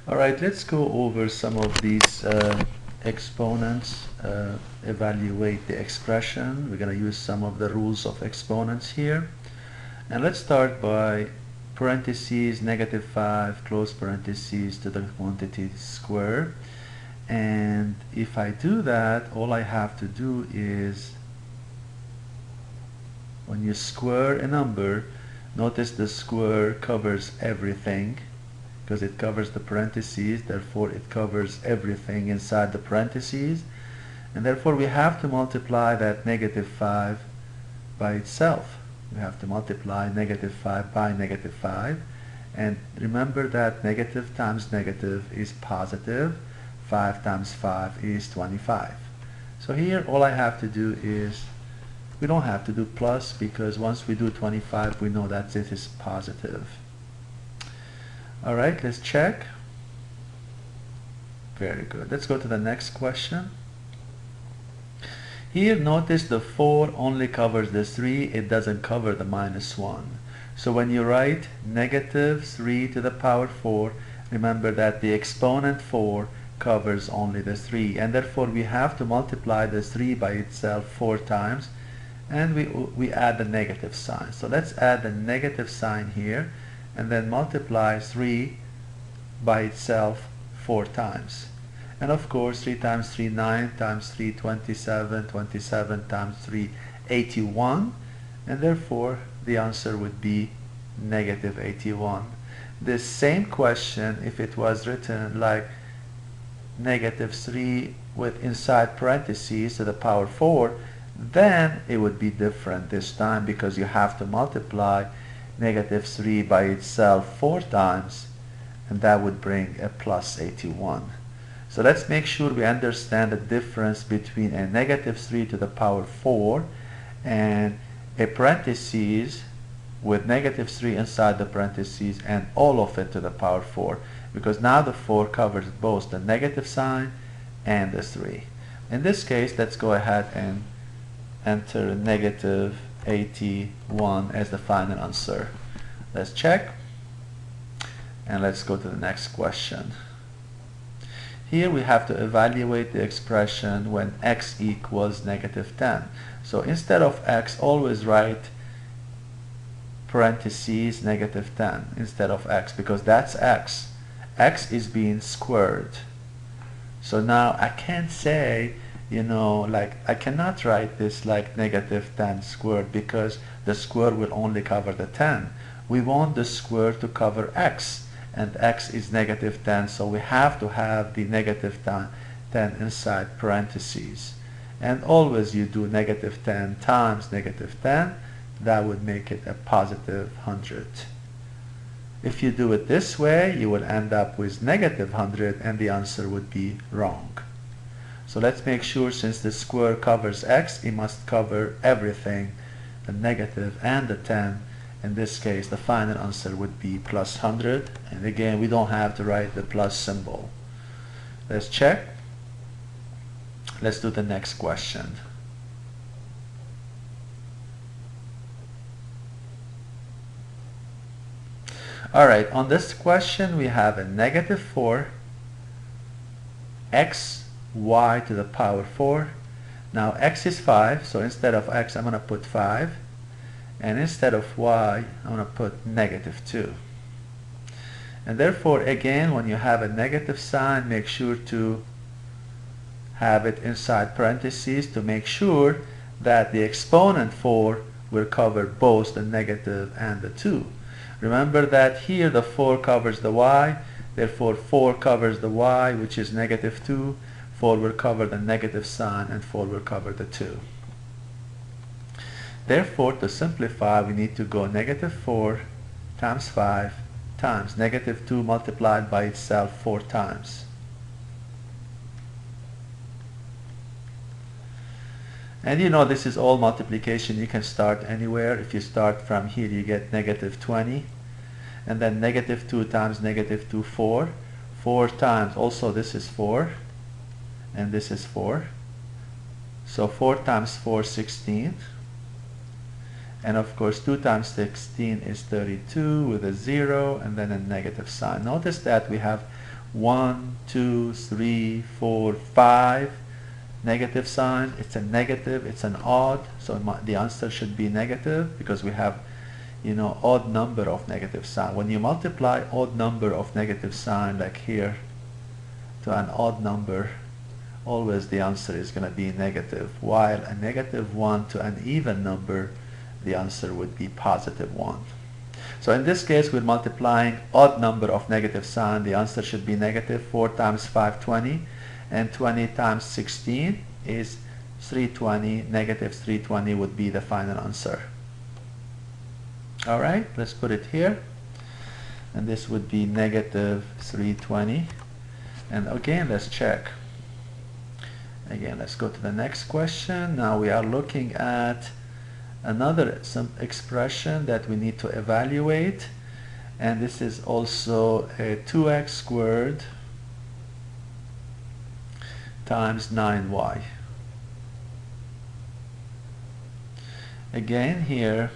Alright, let's go over some of these exponents, evaluate the expression. We're going to use some of the rules of exponents here. And let's start by parentheses, -5, close parentheses to the quantity squared. And if I do that, all I have to do is, when you square a number, notice the square covers everything, because it covers the parentheses, therefore it covers everything inside the parentheses, and therefore we have to multiply that -5 by itself. We have to multiply -5 by -5, and remember that negative times negative is positive. 5 times 5 is 25. So here all I have to do is, we don't have to do plus, because once we do 25 we know that it is positive. Alright, let's check. Very good. Let's go to the next question. Here notice the 4 only covers the 3, it doesn't cover the -1. So when you write -3 to the power 4, remember that the exponent 4 covers only the 3, and therefore we have to multiply the 3 by itself 4 times, and we add the negative sign. So let's add the negative sign here, and then multiply 3 by itself 4 times. And of course 3 times 3, 9, times 3, 27, 27 times 3, 81, and therefore the answer would be -81. This same question, if it was written like -3 with inside parentheses to the power 4, then it would be different this time, because you have to multiply -3 by itself 4 times, and that would bring a +81. So let's make sure we understand the difference between a -3 to the power 4 and a parentheses with -3 inside the parentheses and all of it to the power 4, because now the 4 covers both the negative sign and the 3. In this case, let's go ahead and enter -81 as the final answer. Let's check, and let's go to the next question. Here we have to evaluate the expression when x equals -10. So instead of x, always write parentheses -10 instead of x, because that's x. X is being squared. So now I can't say, like, I cannot write this like -10 squared, because the square will only cover the 10. We want the square to cover x, and x is -10, so we have to have the -10 inside parentheses. And always you do -10 times -10, that would make it a +100. If you do it this way, you will end up with -100, and the answer would be wrong. So let's make sure, since the square covers x, it must cover everything, the negative and the 10. In this case, the final answer would be +100, and again, we don't have to write the plus symbol. Let's check. Let's do the next question. Alright, on this question we have a -4, x, y to the power 4. Now x is 5, so instead of x I'm going to put 5, and instead of y I'm going to put -2. And therefore, again, when you have a negative sign, make sure to have it inside parentheses to make sure that the exponent 4 will cover both the negative and the 2. Remember that here the 4 covers the y, therefore 4 covers the y, which is -2. 4 will cover the negative sign, and 4 will cover the 2. Therefore, to simplify, we need to go -4 times 5 times -2 multiplied by itself 4 times. And this is all multiplication. You can start anywhere. If you start from here, you get -20. And then -2 times -2, 4. 4 times, also this is 4. And this is 4. So 4 times 4, 16. And of course 2 times 16 is 32 with a 0 and then a negative sign. Notice that we have 1, 2, 3, 4, 5 negative sign. It's a negative, it's an odd, so the answer should be negative because we have, you know, odd number of negative sign. When you multiply odd number of negative sign, like here, to an odd number, always the answer is going to be negative, while a negative 1 to an even number, the answer would be positive 1. So in this case, we're multiplying odd number of negative sign. The answer should be negative. 4 times 5, 20, and 20 times 16 is 320. Negative 320 would be the final answer. All right, let's put it here. And this would be negative 320. And again, let's check. Again, let's go to the next question. Now we are looking at some expression that we need to evaluate, and this is also a 2x squared times 9y. Again, here,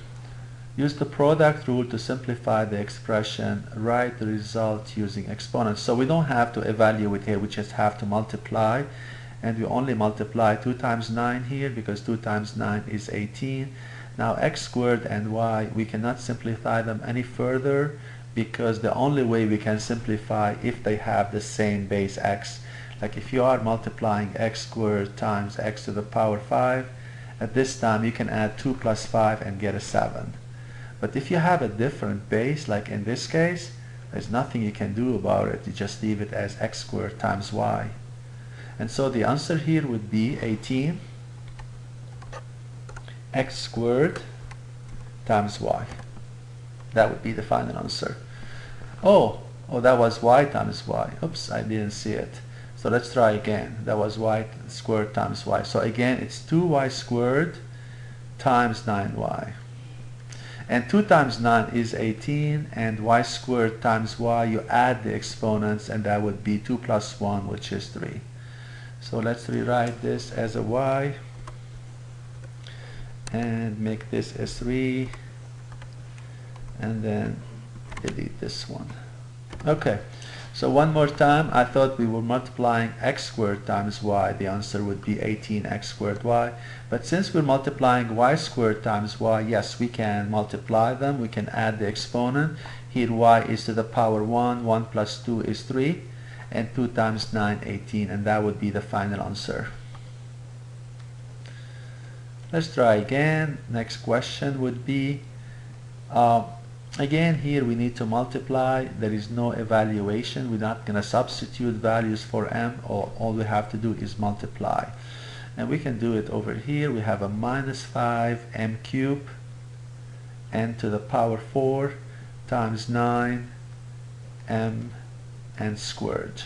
use the product rule to simplify the expression. Write the result using exponents. So we don't have to evaluate here, we just have to multiply, and we only multiply 2 times 9 here because 2 times 9 is 18. Now x squared and y, we cannot simplify them any further because the only way we can simplify if they have the same base x. Like if you are multiplying x squared times x to the power 5, at this time you can add 2 plus 5 and get a 7. But if you have a different base, like in this case, there's nothing you can do about it. You just leave it as x squared times y. And so the answer here would be 18 x squared times y. That would be the final answer. Oh, that was y times y. Oops, I didn't see it. So let's try again. That was y squared times y. So again, it's 2y squared times 9y. And 2 times 9 is 18, and y squared times y, you add the exponents, and that would be 2 plus 1, which is 3. So let's rewrite this as a y and make this a 3, and then delete this one. Okay, so one more time, I thought we were multiplying x squared times y. The answer would be 18x squared y. But since we're multiplying y squared times y, yes, we can multiply them. We can add the exponent. Here y is to the power 1. 1 plus 2 is 3. And 2 times 9, 18. And that would be the final answer. Let's try again. Next question would be, again here we need to multiply. There is no evaluation. We're not going to substitute values for m. All we have to do is multiply. And we can do it over here. We have a minus 5 m cubed n to the power 4 times 9 m n squared.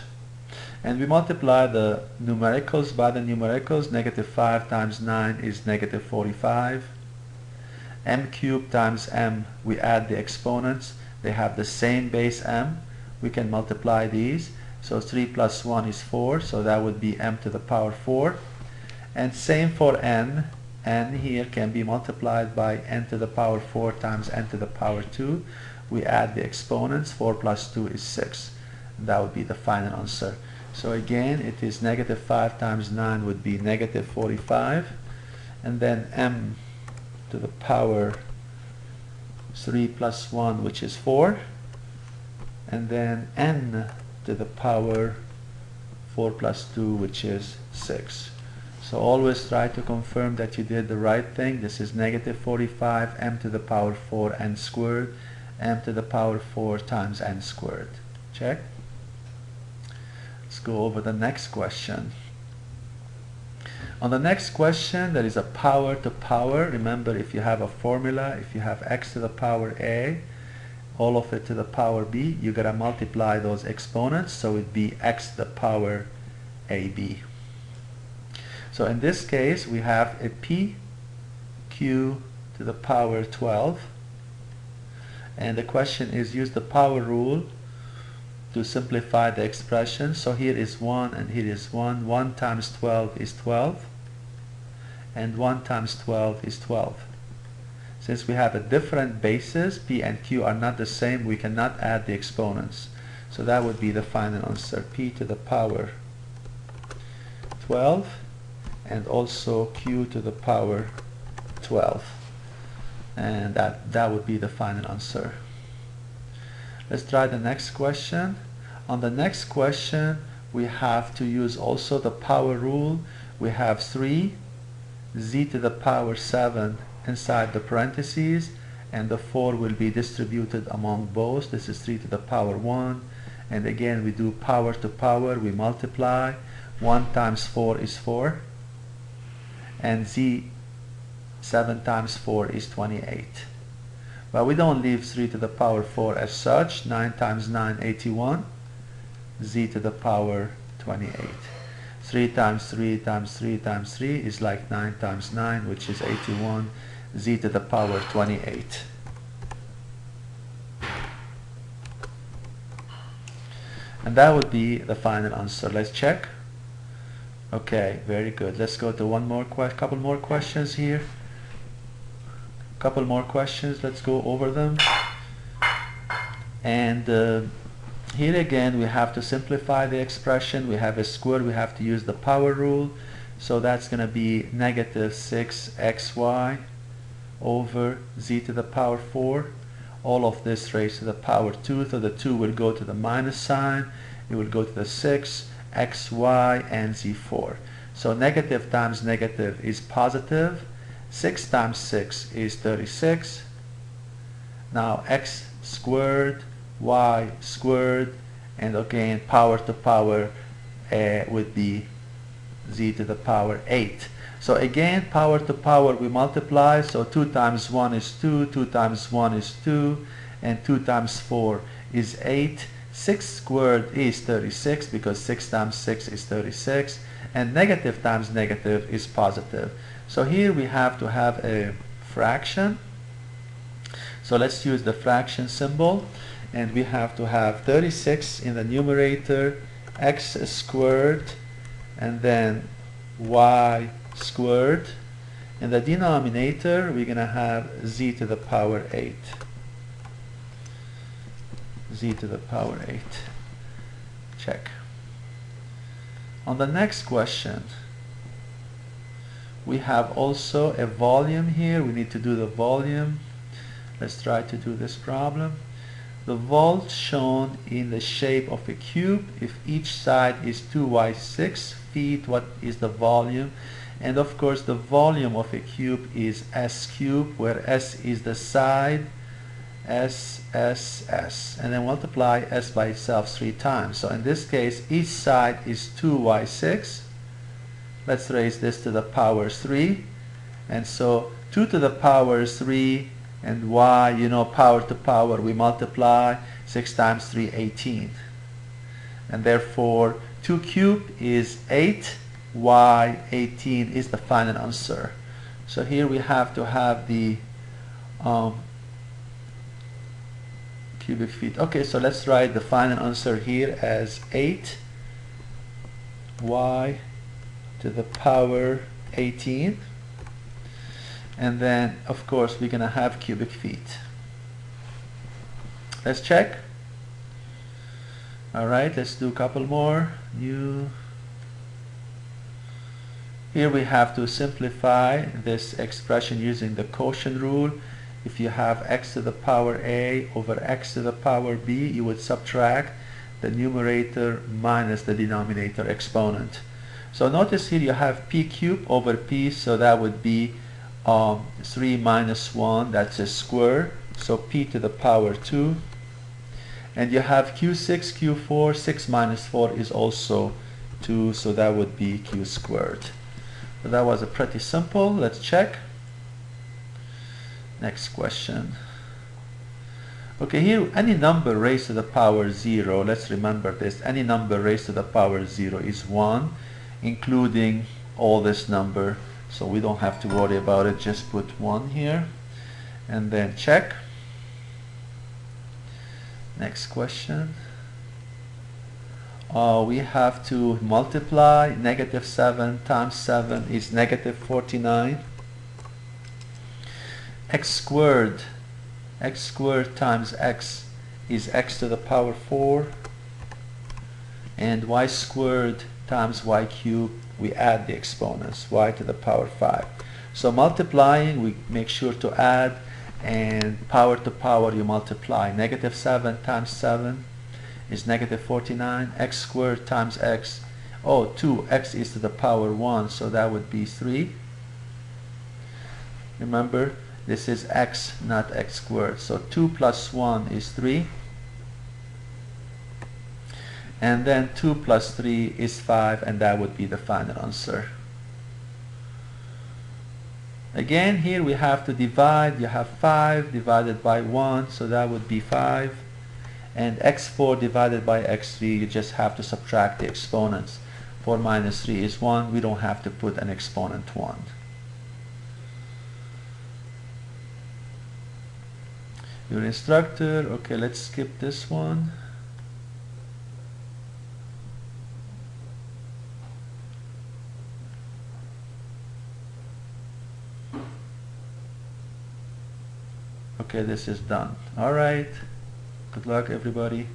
And we multiply the numericals by the numericals. Negative 5 times 9 is negative 45. M cubed times m, we add the exponents. They have the same base m. We can multiply these. So 3 plus 1 is 4. So that would be m to the power 4. And same for n. N here can be multiplied by n to the power 4 times n to the power 2. We add the exponents. 4 plus 2 is 6. And that would be the final answer. So again, it is negative 5 times 9 would be negative 45. And then m to the power 3 plus 1, which is 4. And then n to the power 4 plus 2, which is 6. So always try to confirm that you did the right thing. This is negative 45 m to the power 4 n squared, m to the power 4 times n squared. Check. Let's go over the next question. On the next question, there is a power to power. Remember, if you have a formula, if you have x to the power a, all of it to the power b, you gotta multiply those exponents, so it'd be x to the power ab. So in this case, we have a p q to the power 12, and the question is, use the power rule to simplify the expression. So here is 1 and here is 1. 1 times 12 is 12, and 1 times 12 is 12. Since we have a different basis, p and q are not the same, we cannot add the exponents. So that would be the final answer, p to the power 12 and also q to the power 12. And that would be the final answer. Let's try the next question. On the next question, we have to use also the power rule. We have 3 z to the power 7 inside the parentheses, and the 4 will be distributed among both. This is 3 to the power 1, and again we do power to power, we multiply. 1 times 4 is 4, and z 7 times 4 is 28. But we don't leave 3 to the power 4 as such. 9 times 9, 81. Z to the power 28. 3 times 3 times 3 times 3 is like 9 times 9, which is 81. Z to the power 28. And that would be the final answer. Let's check. Okay, very good. Let's go to couple more questions here. Couple more questions, let's go over them. And here again we have to simplify the expression. We have a square, we have to use the power rule. So that's going to be negative 6xy over z to the power 4. All of this raised to the power 2, so the 2 will go to the minus sign. It will go to the 6, xy, and z4. So negative times negative is positive. 6 times 6 is 36. Now x squared, y squared, and again power to power would be z to the power 8. So again power to power we multiply, so 2 times 1 is 2, 2 times 1 is 2, and 2 times 4 is 8. 6 squared is 36 because 6 times 6 is 36, and negative times negative is positive. So here we have to have a fraction. So let's use the fraction symbol, and we have to have 36 in the numerator, x squared, and then y squared. In the denominator, we're going to have z to the power 8. Z to the power 8. Check. On the next question, we have also a volume here. We need to do the volume. Let's try to do this problem. The vault shown in the shape of a cube. If each side is 2y6 feet, what is the volume? And of course the volume of a cube is s cubed, where s is the side, s, and then multiply s by itself 3 times. So in this case, each side is 2y6. Let's raise this to the power 3. And so 2 to the power 3 and y, you know, power to power, we multiply. 6 times 3, 18. And therefore 2 cubed is 8, y 18 is the final answer. So here we have to have the cubic feet. Okay, so let's write the final answer here as 8 y to the power 18, and then of course we're gonna have cubic feet. Let's check. Alright, let's do a couple more. Here we have to simplify this expression using the quotient rule. If you have x to the power a over x to the power b, you would subtract the numerator minus the denominator exponent. So notice here you have p cubed over p, so that would be 3 minus 1, that's a square, so p to the power 2. And you have q6, q4, 6 minus 4 is also 2, so that would be q squared. So that was a pretty simple. Let's check. Next question. Okay, here any number raised to the power 0, let's remember this, any number raised to the power 0 is 1, including all this number, so we don't have to worry about it, just put 1 here and then check. Next question. We have to multiply. Negative 7 times 7 is negative 49. X squared times x is x to the power 4. and y squared times y cubed, we add the exponents, y to the power 5. So multiplying, we make sure to add, and power to power you multiply. Negative 7 times 7 is negative 49. X squared times x, 2, x is to the power 1, so that would be 3. Remember, this is x, not x squared. So 2 plus 1 is 3. And then 2 plus 3 is 5, and that would be the final answer. Again, here we have to divide. You have 5 divided by 1, so that would be 5. And x4 divided by x3, you just have to subtract the exponents. 4 minus 3 is 1. We don't have to put an exponent 1. Your instructor, okay, let's skip this one. Okay, this is done. All right. Good luck, everybody.